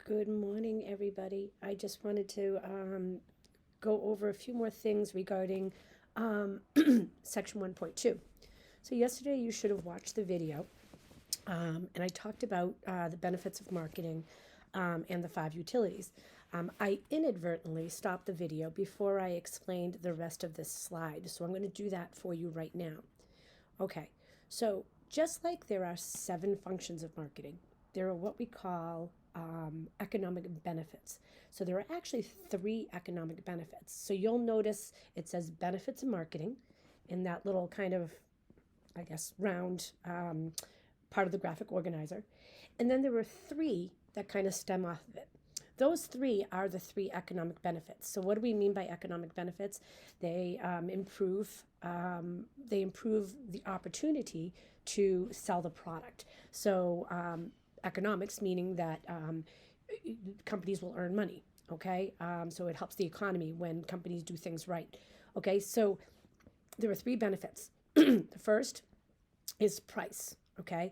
Good morning, everybody. I just wanted to go over a few more things regarding um, section 1.2. So, yesterday you should have watched the video, and I talked about the benefits of marketing and the five utilities. I inadvertently stopped the video before I explained the rest of this slide, so I'm going to do that for you right now. Okay, so just like there are seven functions of marketing, there are what we call economic benefits. So there are actually three economic benefits. So you'll notice it says benefits of marketing in that little kind of, I guess, round part of the graphic organizer. And then there were three that kind of stem off of it. Those three are the three economic benefits. So what do we mean by economic benefits? They improve the opportunity to sell the product. So economics meaning that companies will earn money. Okay, so it helps the economy when companies do things right. Okay, so there are three benefits. The first is price. Okay,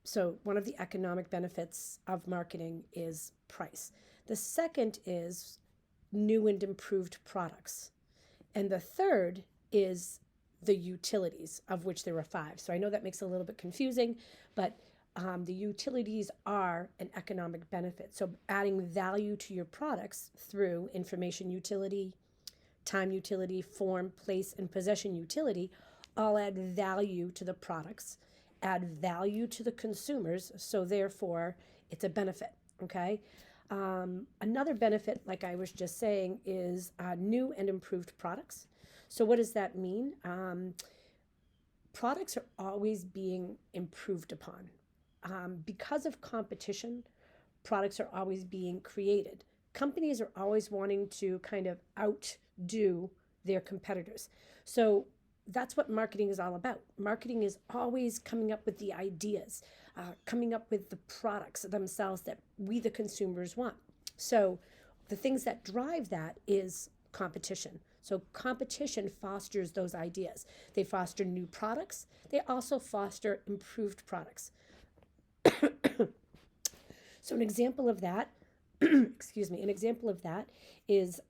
so one of the economic benefits of marketing is price. The second is new and improved products. And the third is the utilities, of which there are five. So I know that makes it a little bit confusing, but the utilities are an economic benefit. So adding value to your products through information utility, time utility, form, place, and possession utility all add value to the products, add value to the consumers, so therefore it's a benefit, okay? Another benefit, like I was just saying, is new and improved products. So what does that mean? Products are always being improved upon. Because of competition, products are always being created. Companies are always wanting to kind of outdo their competitors. So that's what marketing is all about. Marketing is always coming up with the ideas, coming up with the products themselves that we, the consumers, want. So the things that drive that is competition. So competition fosters those ideas. They foster new products. They also foster improved products. So an example of that, excuse me, an example of that is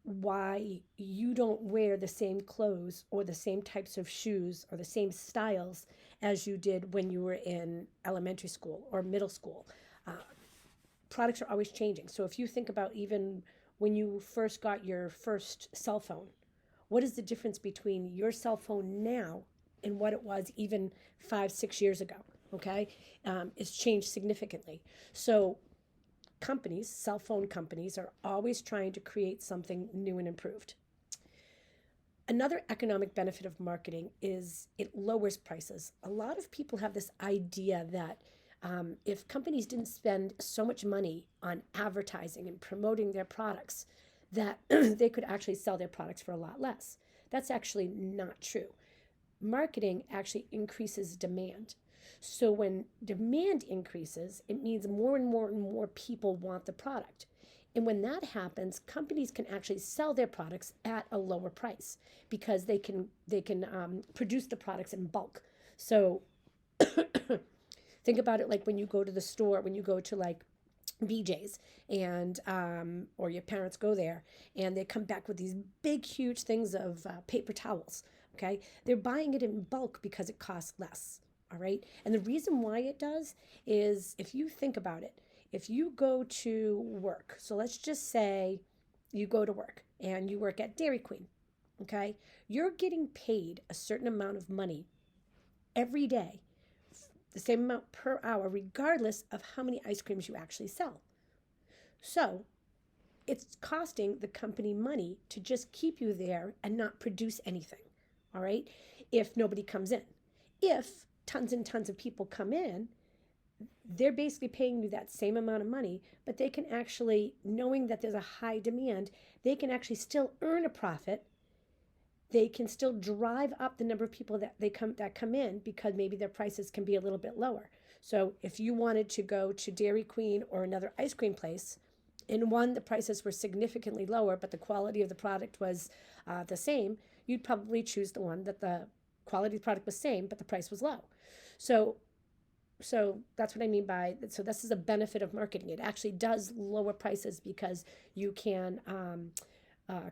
why you don't wear the same clothes or the same types of shoes or the same styles as you did when you were in elementary school or middle school. Uh, Products are always changing. So if you think about even when you first got your first cell phone, what is the difference between your cell phone now and what it was even 5, 6 years ago? Okay, it's changed significantly. So companies, cell phone companies, are always trying to create something new and improved. Another economic benefit of marketing is it lowers prices. A lot of people have this idea that if companies didn't spend so much money on advertising and promoting their products, that they could actually sell their products for a lot less. That's actually not true. Marketing actually increases demand. So when demand increases, it means more and more and more people want the product. And when that happens, companies can actually sell their products at a lower price because they can produce the products in bulk. So think about it like when you go to the store, when you go to like BJ's and or your parents go there and they come back with these big huge things of paper towels. Okay, they're buying it in bulk because it costs less. All right, and the reason why it does is if you think about it, if you go to work, so let's just say you go to work and you work at Dairy Queen. Okay, you're getting paid a certain amount of money every day, the same amount per hour, regardless of how many ice creams you actually sell. So it's costing the company money to just keep you there and not produce anything. All right. If nobody comes in, if tons and tons of people come in, they're basically paying you that same amount of money, but they can actually, knowing that there's a high demand, they can actually still earn a profit. They can still drive up the number of people that come in because maybe their prices can be a little bit lower. So if you wanted to go to Dairy Queen or another ice cream place, in one the prices were significantly lower, but the quality of the product was the same, you'd probably choose the one that the quality of the product was same, but the price was low. So so that's what I mean by, so this is a benefit of marketing. It actually does lower prices because you can,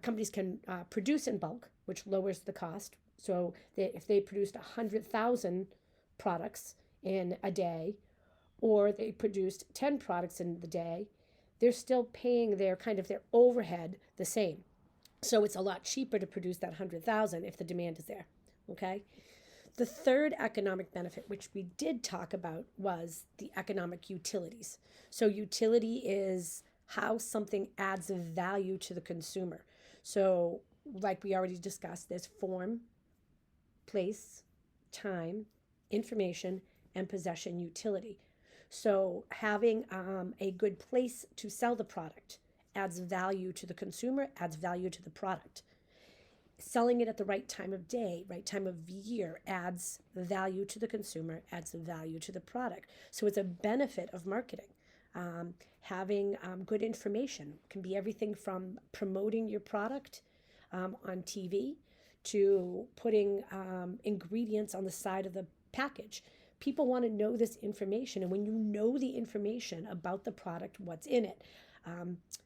companies can produce in bulk, which lowers the cost. So if they produced 100,000 products in a day, or they produced 10 products in the day, they're still paying their kind of their overhead the same. So it's a lot cheaper to produce that 100,000 if the demand is there. Okay. The third economic benefit, which we did talk about, was the economic utilities. So, utility is how something adds value to the consumer. So, like we already discussed, there's form, place, time, information, and possession utility. So, having a good place to sell the product adds value to the consumer, adds value to the product. Selling it at the right time of day, right time of year adds value to the consumer, adds value to the product. So it's a benefit of marketing. Having good information can be everything from promoting your product on TV to putting ingredients on the side of the package. People want to know this information, and when you know the information about the product, what's in it,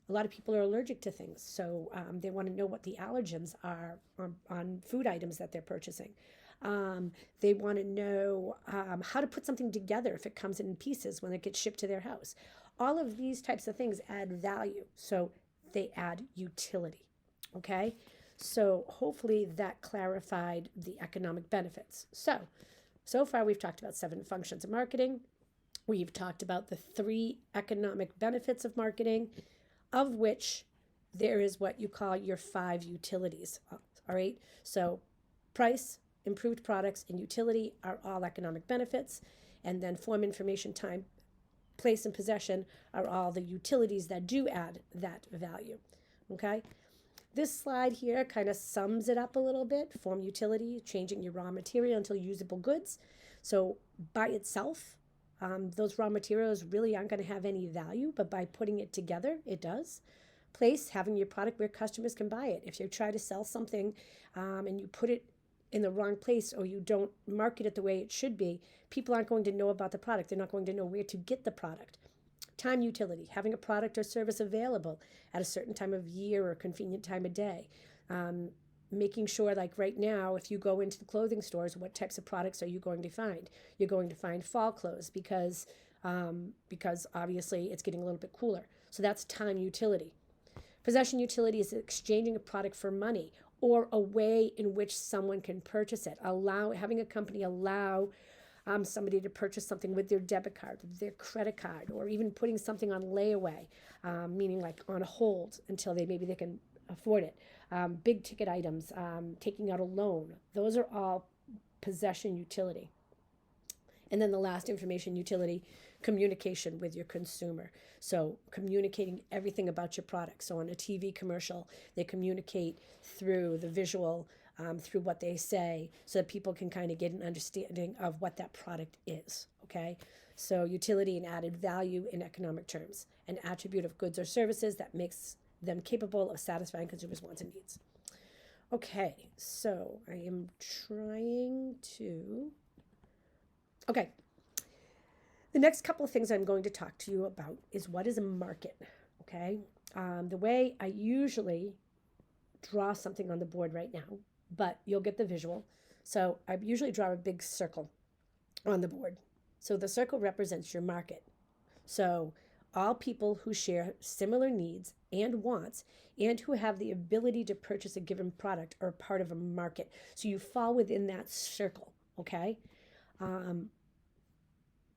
a lot of people are allergic to things, so they want to know what the allergens are on food items that they're purchasing. They want to know how to put something together if it comes in pieces when it gets shipped to their house. All of these types of things add value, so they add utility. Okay, so hopefully that clarified the economic benefits. So far we've talked about 7 functions of marketing. We've talked about the 3 economic benefits of marketing, of which there is what you call your 5 utilities. All right. So price, improved products, and utility are all economic benefits. And then form, information, time, place, and possession are all the utilities that do add that value. Okay. This slide here kind of sums it up a little bit. Form, utility, changing your raw material into usable goods. So by itself, those raw materials really aren't going to have any value, but by putting it together, it does. Place, having your product where customers can buy it. If you try to sell something and you put it in the wrong place, or you don't market it the way it should be, people aren't going to know about the product. They're not going to know where to get the product. Time utility, having a product or service available at a certain time of year or a convenient time of day. Making sure, like right now, if you go into the clothing stores, what types of products are you going to find? You're going to find fall clothes because obviously it's getting a little bit cooler. So that's time utility. Possession utility is exchanging a product for money, or a way in which someone can purchase it. Having a company allow somebody to purchase something with their debit card, their credit card, or even putting something on layaway, meaning like on hold until maybe they can afford it. Big ticket items, taking out a loan, those are all possession utility. And then the last, information utility, communication with your consumer. So communicating everything about your product. So on a TV commercial, they communicate through the visual, through what they say, so that people can kind of get an understanding of what that product is. Okay, so utility and added value in economic terms, an attribute of goods or services that makes them capable of satisfying consumers' wants and needs. Okay, so I am trying to... Okay, the next couple of things I'm going to talk to you about is what is a market, okay? The way I usually draw something on the board right now, but you'll get the visual. So I usually draw a big circle on the board. So the circle represents your market. So all people who share similar needs and wants and who have the ability to purchase a given product are part of a market. So you fall within that circle, okay?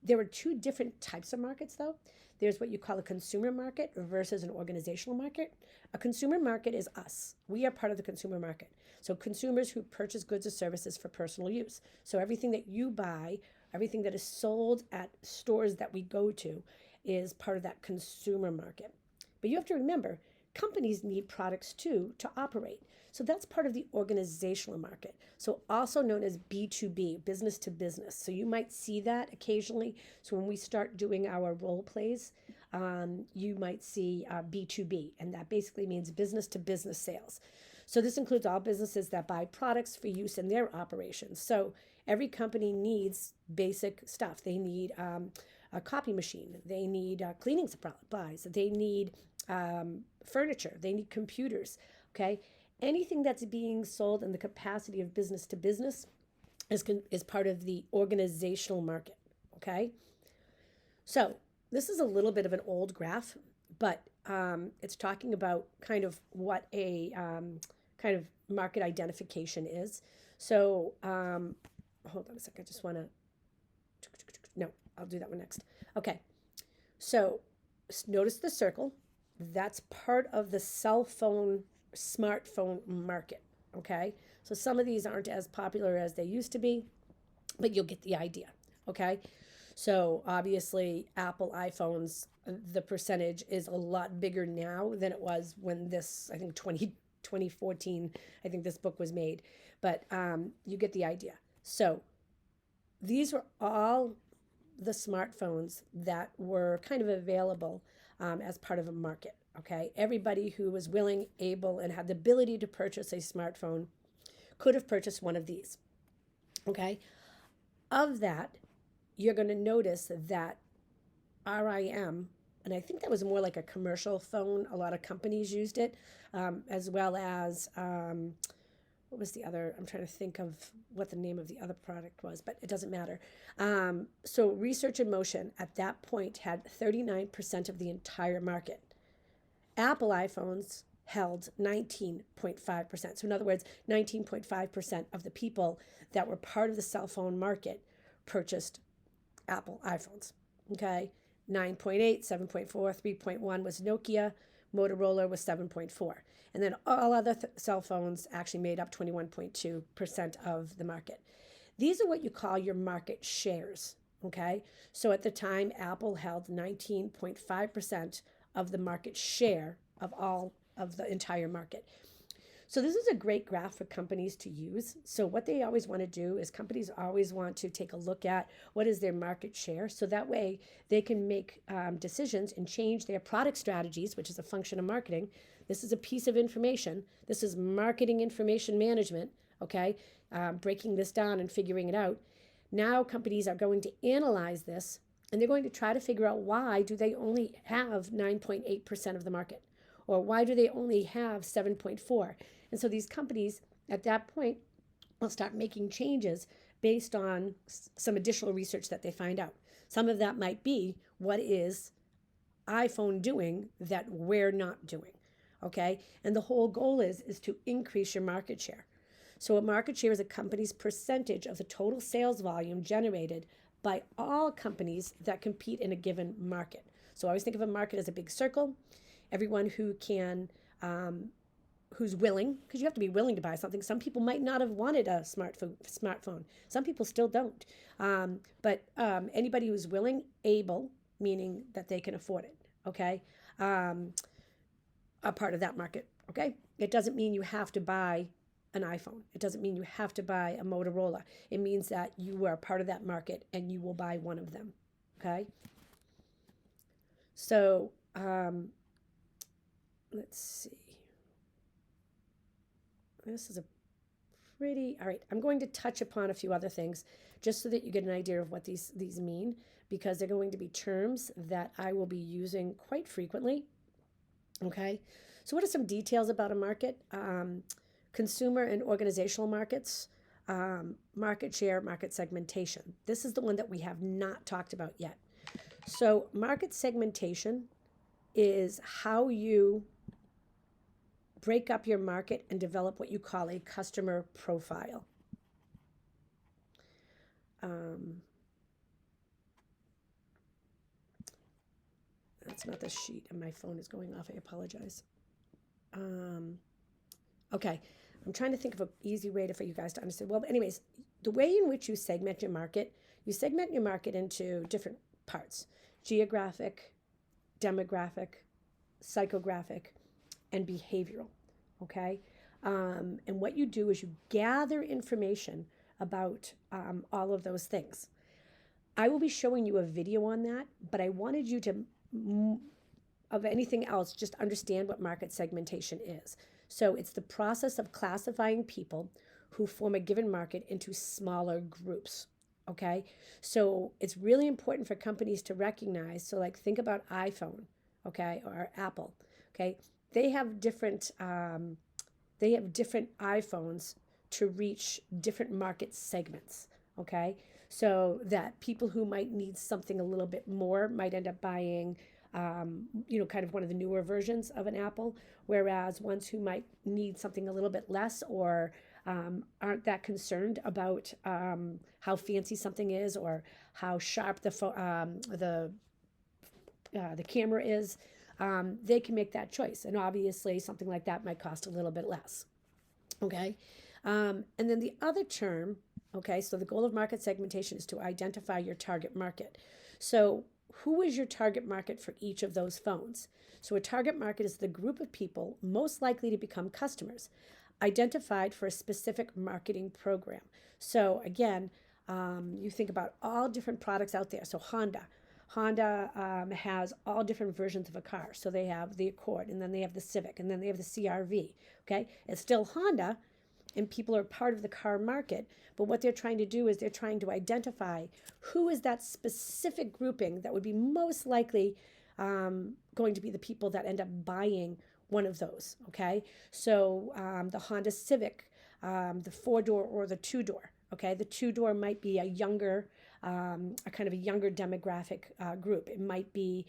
There are 2 different types of markets, though. There's what you call a consumer market versus an organizational market. A consumer market is us. We are part of the consumer market. So consumers who purchase goods or services for personal use. So everything that you buy, everything that is sold at stores that we go to is part of that consumer market. But you have to remember, companies need products too to operate. So that's part of the organizational market. So also known as B2B, business to business. So you might see that occasionally. So when we start doing our role plays, you might see B2B, and that basically means business to business sales. So this includes all businesses that buy products for use in their operations. So Every company needs basic stuff. They need a copy machine. They need cleaning supplies. They need furniture. They need computers. Okay, anything that's being sold in the capacity of business to business is part of the organizational market. Okay, so this is a little bit of an old graph, but it's talking about kind of what a kind of market identification is. So hold on a second. I just want to. No, I'll do that one next. Okay. So notice the circle. That's part of the cell phone, smartphone market. Okay. So some of these aren't as popular as they used to be, but you'll get the idea. Okay. So obviously, Apple iPhones, the percentage is a lot bigger now than it was when this, I think 2014, I think this book was made. But you get the idea. So these were all the smartphones that were kind of available as part of a market. Okay, everybody who was willing, able, and had the ability to purchase a smartphone could have purchased one of these. Okay, of that, you're going to notice that RIM, and I think that was more like a commercial phone. A lot of companies used it, as well as what was the other? I'm trying to think of what the name of the other product was, but it doesn't matter. So Research in Motion at that point had 39% of the entire market. Apple iPhones held 19.5%. So in other words, 19.5% of the people that were part of the cell phone market purchased Apple iPhones. Okay, 9.8, 7.4, 3.1 was Nokia. Motorola was 7.4. And then all other cell phones actually made up 21.2% of the market. These are what you call your market shares. Okay, so at the time, Apple held 19.5% of the market share of all of the entire market. So this is a great graph for companies to use. So what they always want to do is companies always want to take a look at what is their market share. So that way they can make decisions and change their product strategies, which is a function of marketing. This is a piece of information. This is marketing information management, okay? Breaking this down and figuring it out. Now companies are going to analyze this, and they're going to try to figure out why do they only have 9.8% of the market, or why do they only have 7.4%. And so these companies at that point will start making changes based on some additional research that they find out. Some of that might be, what is iPhone doing that we're not doing? Okay, and the whole goal is to increase your market share. So a market share is a company's percentage of the total sales volume generated by all companies that compete in a given market. So I always think of a market as a big circle. Everyone who can, who's willing, because you have to be willing to buy something. Some people might not have wanted a smartphone. Some people still don't. But anybody who's willing, able, meaning that they can afford it, okay, a part of that market, okay? It doesn't mean you have to buy an iPhone. It doesn't mean you have to buy a Motorola. It means that you are part of that market and you will buy one of them, okay? So let's see. This is a pretty, all right, I'm going to touch upon a few other things just so that you get an idea of what these mean, because they're going to be terms that I will be using quite frequently, okay? So what are some details about a market? Consumer and organizational markets, market share, market segmentation. This is the one that we have not talked about yet. So market segmentation is how you break up your market and develop what you call a customer profile. That's not the sheet, and my phone is going off. I apologize. Okay, I'm trying to think of an easy way for you guys to understand. Well, anyways, the way in which you segment your market into different parts: geographic, demographic, psychographic, and behavioral, okay? And what you do is you gather information about all of those things. I will be showing you a video on that, but I wanted you to, of anything else, just understand what market segmentation is. So it's the process of classifying people who form a given market into smaller groups. Okay, so it's really important for companies to recognize. So, like, think about iPhone, okay, or Apple. Okay, they have different iPhones to reach different market segments. Okay, so that people who might need something a little bit more might end up buying, kind of one of the newer versions of an Apple, whereas ones who might need something a little bit less or aren't that concerned about how fancy something is or how sharp the camera is, they can make that choice. And obviously, something like that might cost a little bit less. Okay. And then the other term, okay, so the goal of market segmentation is to identify your target market. So, who is your target market for each of those phones? So, a target market is the group of people most likely to become customers, identified for a specific marketing program. So, again, you think about all different products out there. So, Honda has all different versions of a car. So they have the Accord, and then they have the Civic, and then they have the CRV. Okay, it's still Honda, and people are part of the car market. But what they're trying to do is they're trying to identify who is that specific grouping that would be most likely going to be the people that end up buying one of those. Okay, so the Honda Civic, the 4-door or the 2-door. Okay, the 2-door might be a kind of a younger demographic group. It might be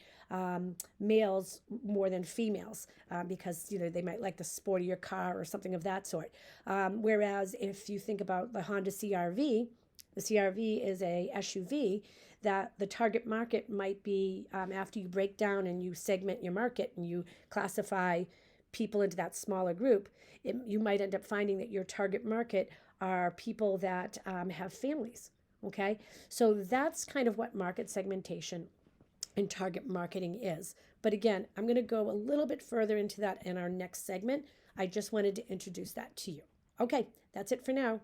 males more than females because they might like the sportier car or something of that sort. Whereas if you think about the Honda CRV, the CRV is a SUV that the target market might be after you break down and you segment your market and you classify people into that smaller group, you might end up finding that your target market are people that have families. Okay, so that's kind of what market segmentation and target marketing is. But again, I'm going to go a little bit further into that in our next segment. I just wanted to introduce that to you. Okay, that's it for now.